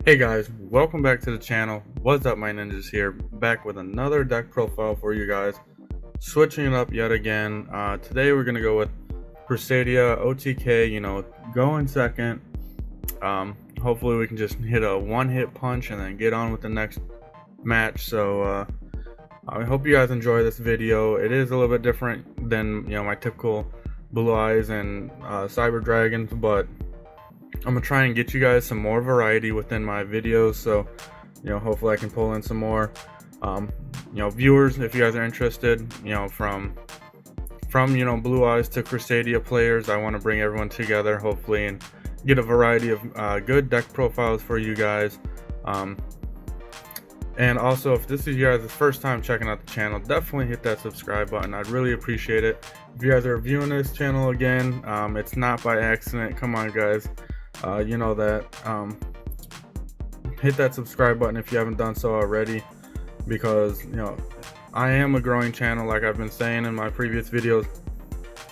Hey guys, welcome back to the channel. What's up, my ninjas here, back with another deck profile for you guys. Switching it up yet again. Today we're gonna go with Crusadia OTK, going second. Hopefully we can just hit a one-hit punch and then get on with the next match. So I hope you guys enjoy this video. It is a little bit different than my typical Blue Eyes and Cyber Dragons, but I'm gonna try and get you guys some more variety within my videos, so hopefully I can pull in some more viewers if you guys are interested. From Blue Eyes to Crusadia players, I want to bring everyone together hopefully and get a variety of good deck profiles for you guys. And also, if this is you guys' first time checking out the channel, definitely hit that subscribe button. I'd really appreciate it. If you guys are viewing this channel again, it's not by accident. Come on guys, you know that. Hit that subscribe button if you haven't done so already, because I am a growing channel, like I've been saying in my previous videos,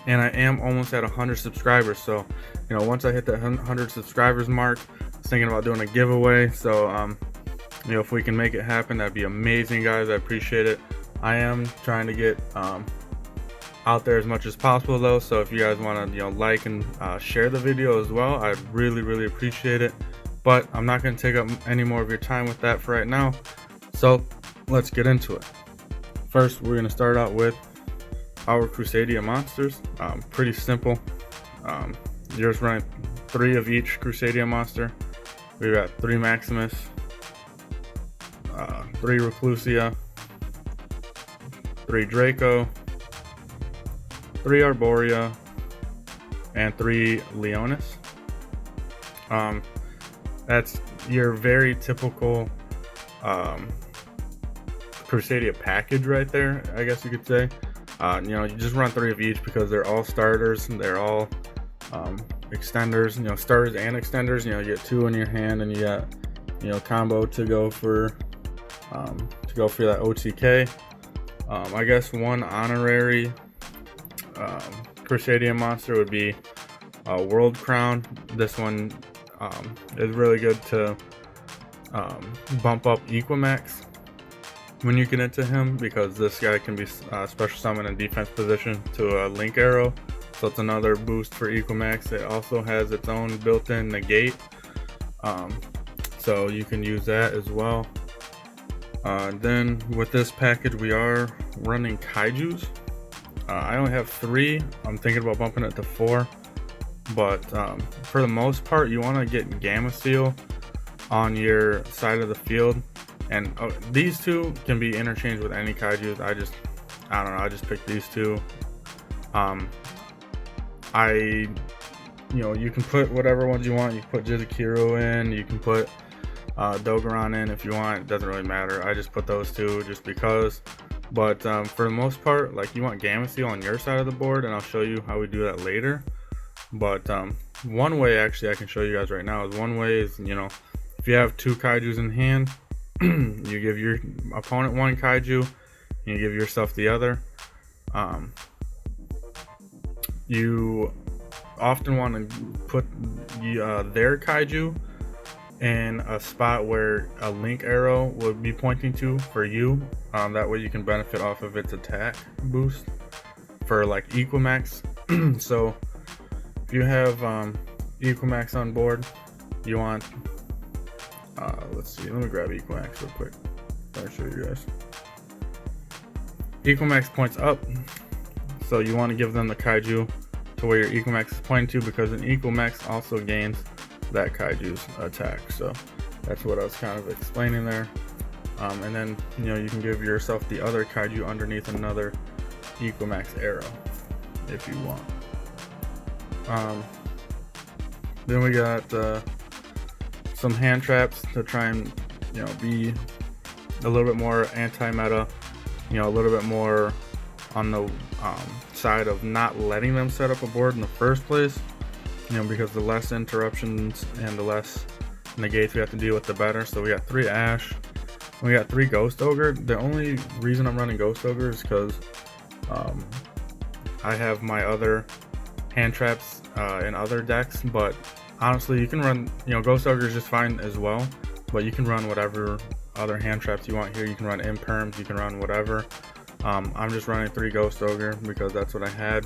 and I am almost at 100 subscribers. So once I hit that 100 subscribers mark, I was thinking about doing a giveaway. So if we can make it happen, that'd be amazing, guys. I appreciate it. I am trying to get out there as much as possible though, so if you guys want to like and share the video as well, I'd really appreciate it. But I'm not going to take up any more of your time with that for right now, so let's get into it. First, we're going to start out with our Crusadia monsters. Pretty simple. You're just running 3 of each Crusadia monster. We got 3 Maximus, 3 Reclusia, 3 Draco, 3 Arborea, and 3 Leonis. That's your very typical Crusadia package right there, I guess you could say. You just run 3 of each because they're all starters, and they're all extenders. Starters and extenders. You get 2 in your hand, and you got combo to go for that OTK. I guess one honorary Crusadia monster would be World Crown. This one is really good to bump up Equimax when you get into him, because this guy can be special summon in defense position to a link arrow, so it's another boost for Equimax. It also has its own built-in negate, so you can use that as well. Then with this package we are running Kaijus. I only have 3. I'm thinking about bumping it to 4, but for the most part you want to get Gamma Seal on your side of the field, and these 2 can be interchanged with any Kaijus. I don't know, I just picked these 2. You can put whatever ones you want. You can put Jizukiro in, you can put Dogeron in if you want. It doesn't really matter. I just put those 2 just because. But for the most part, you want Gamma Seal on your side of the board, and I'll show you how we do that later. But one way actually I can show you guys right now is, one way is, if you have 2 Kaijus in hand, you give your opponent 1 Kaiju, and you give yourself the other. You often want to put their Kaiju in a spot where a link arrow would be pointing to for you. That way you can benefit off of its attack boost for Equimax. So if you have Equimax on board, you want let's see, let me grab Equimax real quick. I'll show you guys. Equimax points up, so you want to give them the Kaiju to where your Equimax is pointing to, because an Equimax also gains that Kaiju's attack. So that's what I was kind of explaining there. And then you can give yourself the other Kaiju underneath another Equimax arrow if you want. Then we got some hand traps to try and be a little bit more anti-meta, a little bit more on the side of not letting them set up a board in the first place, because the less interruptions and the less negates we have to deal with, the better. So we got 3 Ash, we got 3 Ghost Ogre. The only reason I'm running Ghost Ogre is because I have my other hand traps in other decks, but honestly you can run Ghost Ogre is just fine as well, but you can run whatever other hand traps you want here. You can run imperms, you can run whatever. I'm just running 3 Ghost Ogre because that's what I had.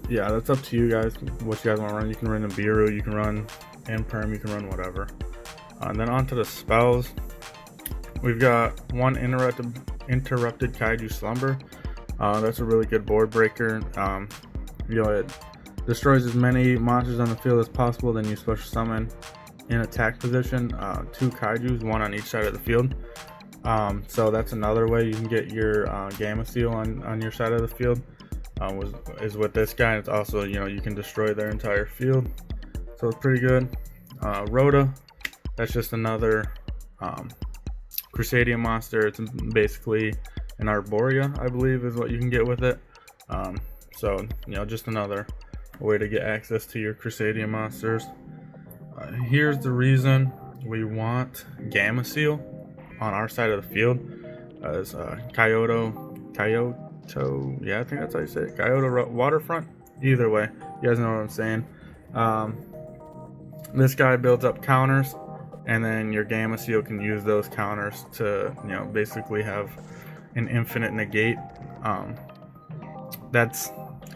Yeah, that's up to you guys what you guys want to run. You can run a Biru, you can run imperm, you can run whatever. And then onto the spells. We've got 1 interrupted Kaiju Slumber. That's a really good board breaker. You know, it destroys as many monsters on the field as possible. Then you special summon in attack position 2 Kaijus, 1 on each side of the field. So that's another way you can get your Gamma Seal on your side of the field. Is with this guy. It's also, you know, you can destroy their entire field, so it's pretty good. Rhoda, that's just another Crusadia monster. It's basically an Arborea, I believe, is what you can get with it. So, you know, just another way to get access to your Crusadia monsters. Here's the reason we want Gamma Seal on our side of the field, as Kyoto, yeah, I think that's how you say it. Kyoto Waterfront. Either way, you guys know what I'm saying. This guy builds up counters, and then your Gamma Seal can use those counters to, you know, basically have an infinite negate.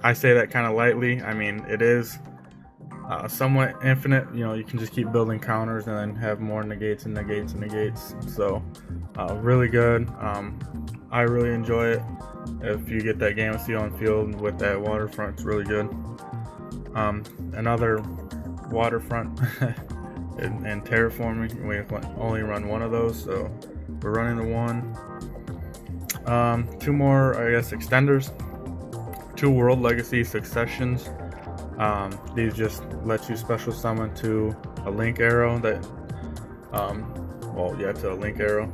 I say that kind of lightly. I mean, it is somewhat infinite. You know, you can just keep building counters and then have more negates and negates and negates. So really good. I really enjoy it. If you get that Gamma Seal on field with that Waterfront, it's really good. Another Waterfront and Terraforming, we only run 1 of those, so we're running the 1. 2 more, I guess, extenders. 2 World Legacy Successions. These just let you special summon to a link arrow that, to a link arrow.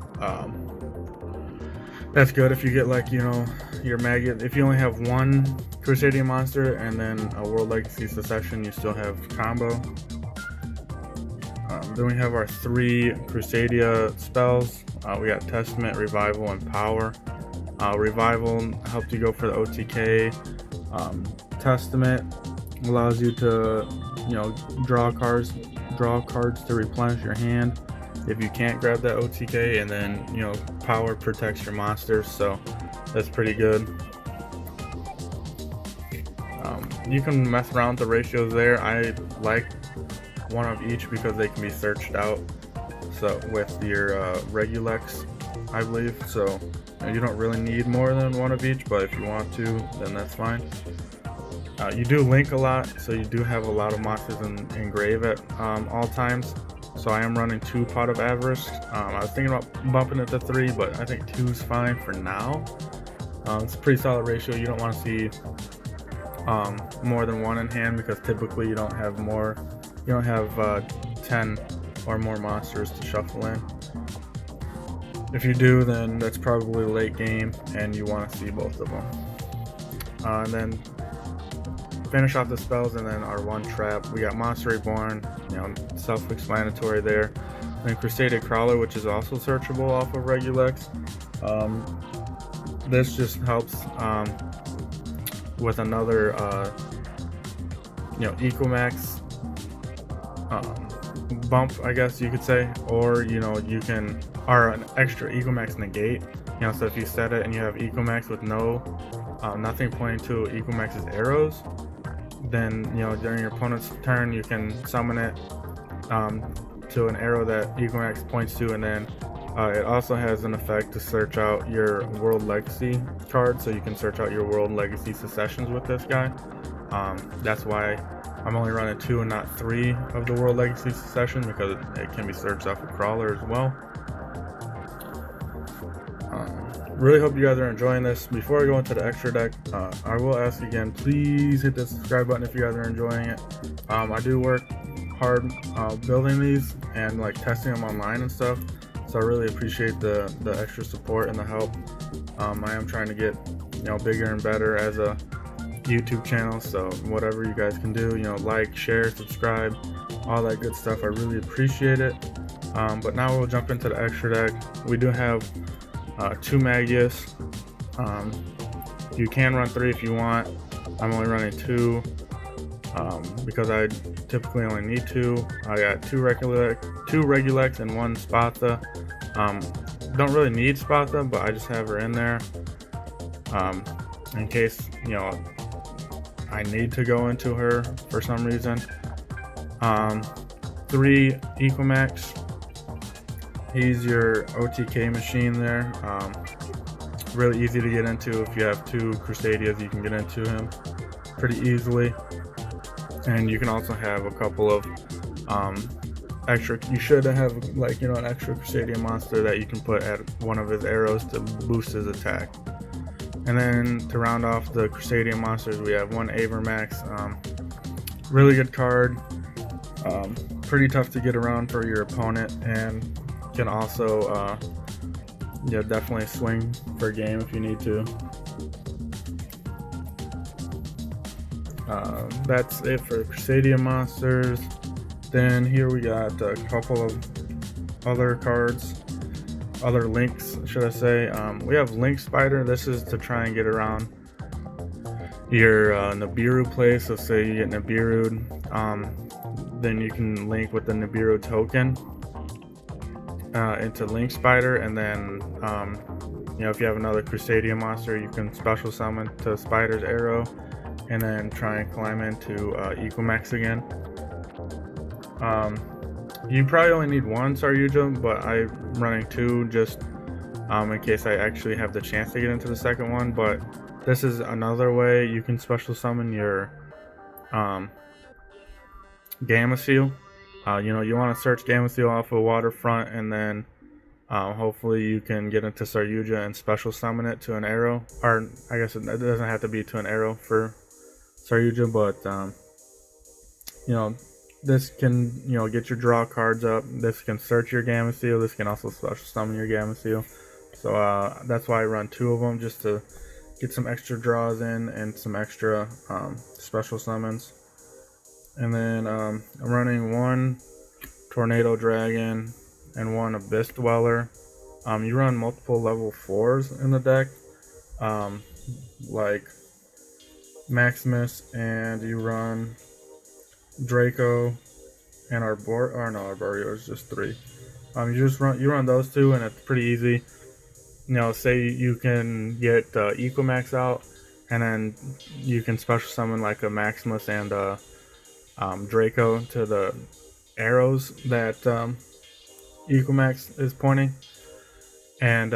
That's good if you get, like, you know, your maggot. If you only have 1 Crusadia monster and then a World Legacy Succession, you still have combo. Then we have our 3 Crusadia spells. We got Testament, Revival, and Power. Revival helps you go for the OTK. Testament allows you to, you know, draw cards to replenish your hand if you can't grab that OTK, and then, you know, Power protects your monsters, so that's pretty good. You can mess around with the ratios there. I like 1 of each because they can be searched out, so with your Regulex, I believe. So you don't really need more than 1 of each, but if you want to, then that's fine. You do link a lot, so you do have a lot of monsters in grave at all times. So I am running 2 Pot of Avarice. I was thinking about bumping it to 3, but I think 2 is fine for now. It's a pretty solid ratio. You don't want to see more than 1 in hand, because typically you don't have 10 or more monsters to shuffle in. If you do, then that's probably late game and you want to see both of them. And then finish off the spells, and then our 1 trap. We got Monster Reborn, you know, self-explanatory there. And then Crusadia Crawler, which is also searchable off of Regulex. This just helps with another, you know, Ecomax bump, I guess you could say, or, you know, you can, or an extra Ecomax negate. You know, so if you set it and you have Ecomax with nothing pointing to Ecomax's arrows, then, you know, during your opponent's turn, you can summon it to an arrow that Ecomax points to, and then it also has an effect to search out your World Legacy card, so you can search out your World Legacy Successions with this guy. That's why I'm only running 2 and not 3 of the World Legacy Succession, because it can be searched off a Crawler as well. Really hope you guys are enjoying this. Before I go into the extra deck, I will ask again, please hit the subscribe button if you guys are enjoying it. I do work hard building these and, like, testing them online and stuff, so I really appreciate the extra support and the help. I am trying to get, you know, bigger and better as a YouTube channel, so whatever you guys can do, you know, like, share, subscribe, all that good stuff, I really appreciate it. But now we'll jump into the extra deck. We do have 2 Magius. You can run 3 if you want. I'm only running 2. because I typically only need two. I got two Regulex and one Spatha. Don't really need Spatha, but I just have her in there in case I need to go into her for some reason. 3 Equimax. He's your OTK machine there. Really easy to get into. If you have 2 Crusadias, you can get into him pretty easily. And you can also have a couple of extra. You should have an extra Crusadia monster that you can put at one of his arrows to boost his attack. And then to round off the Crusadia monsters, we have 1 Avermax. Really good card. Pretty tough to get around for your opponent, and can also definitely swing for a game if you need to. That's it for Crusadia monsters. Then here we got a couple of other cards, other links, should I say. We have Link Spider. This is to try and get around your Nibiru play. So say you get Nibiru'd, then you can link with the Nibiru token into Link Spider, and then if you have another Crusadia monster, you can special summon to Spider's arrow and then try and climb into Equimax again. You probably only need 1 Saryuja, but I'm running 2 just in case I actually have the chance to get into the second one. But this is another way you can special summon your Gameciel. You want to search Gameciel off of Waterfront, and then hopefully you can get into Saryuja and special summon it to an arrow. Or I guess it doesn't have to be to an arrow for Saryuja, but this can get your draw cards up. This can search your Gameciel. This can also special summon your Gameciel. So that's why I run 2 of them, just to get some extra draws in and some extra special summons. And then I'm running 1 Tornado Dragon and 1 Abyss Dweller. You run multiple level 4s in the deck, like Maximus, and you run Draco and Arboreal is just 3. You run those 2, and it's pretty easy. Say you can get Equimax out, and then you can special summon like a Maximus and Draco to the arrows that Equimax is pointing, and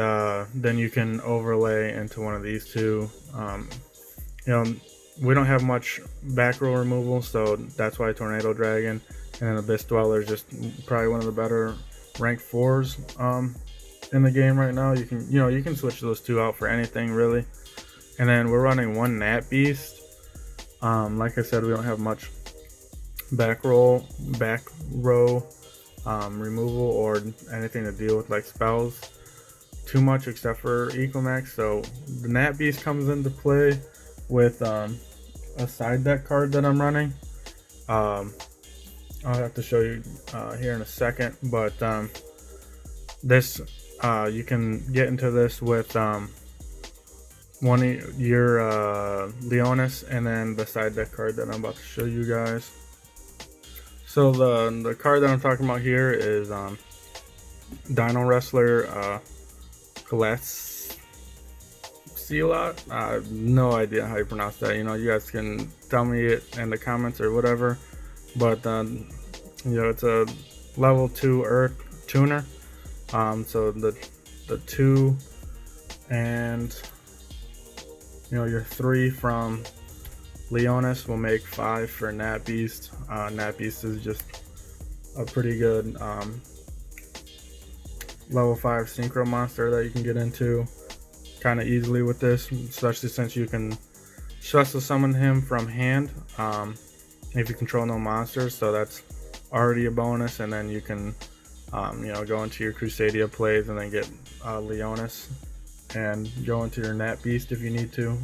then you can overlay into one of these 2. We don't have much back row removal, so that's why Tornado Dragon and then Abyss Dweller is just probably one of the better rank 4s in the game right now. You can switch those 2 out for anything really. And then we're running 1 Nat Beast. Like I said, we don't have much back row removal or anything to deal with like spells too much, except for Equimax. So the Nat Beast comes into play with a side deck card that I'm running. I'll have to show you here in a second, but this you can get into this with one of your Leonis, and then the side deck card that I'm about to show you guys. So the card that I'm talking about here is Dino Wrestler Celot. I have no idea how you pronounce that. You guys can tell me it in the comments or whatever. But it's a level 2 Earth tuner. So the 2 and your 3 from Leonis will make 5 for Nat Beast. Nat Beast is just a pretty good level 5 synchro monster that you can get into kind of easily with this, especially since you can special summon him from hand if you control no monsters, so that's already a bonus. And then you can go into your Crusadia plays and then get Leonis and go into your Nat Beast if you need to.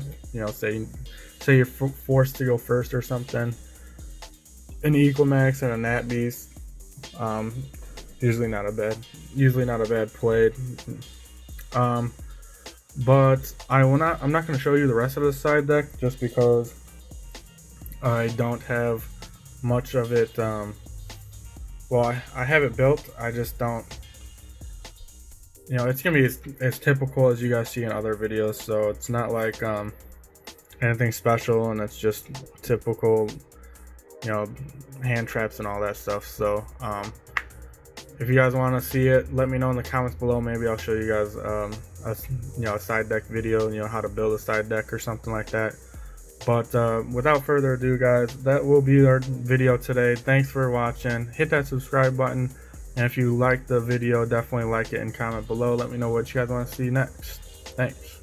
Say you're forced to go first or something, an Equimax and a Nat Beast, usually not a bad play. But I'm not going to show you the rest of the side deck, just because I don't have much of it. Well, I have it built. I just don't. It's gonna be as typical as you guys see in other videos. So it's not like anything special, and it's just typical, hand traps and all that stuff. So if you guys want to see it, let me know in the comments below. Maybe I'll show you guys a side deck video, how to build a side deck or something like that. But without further ado, guys, that will be our video today. Thanks for watching. Hit that subscribe button, and if you liked the video, definitely like it and comment below. Let me know what you guys want to see next. Thanks.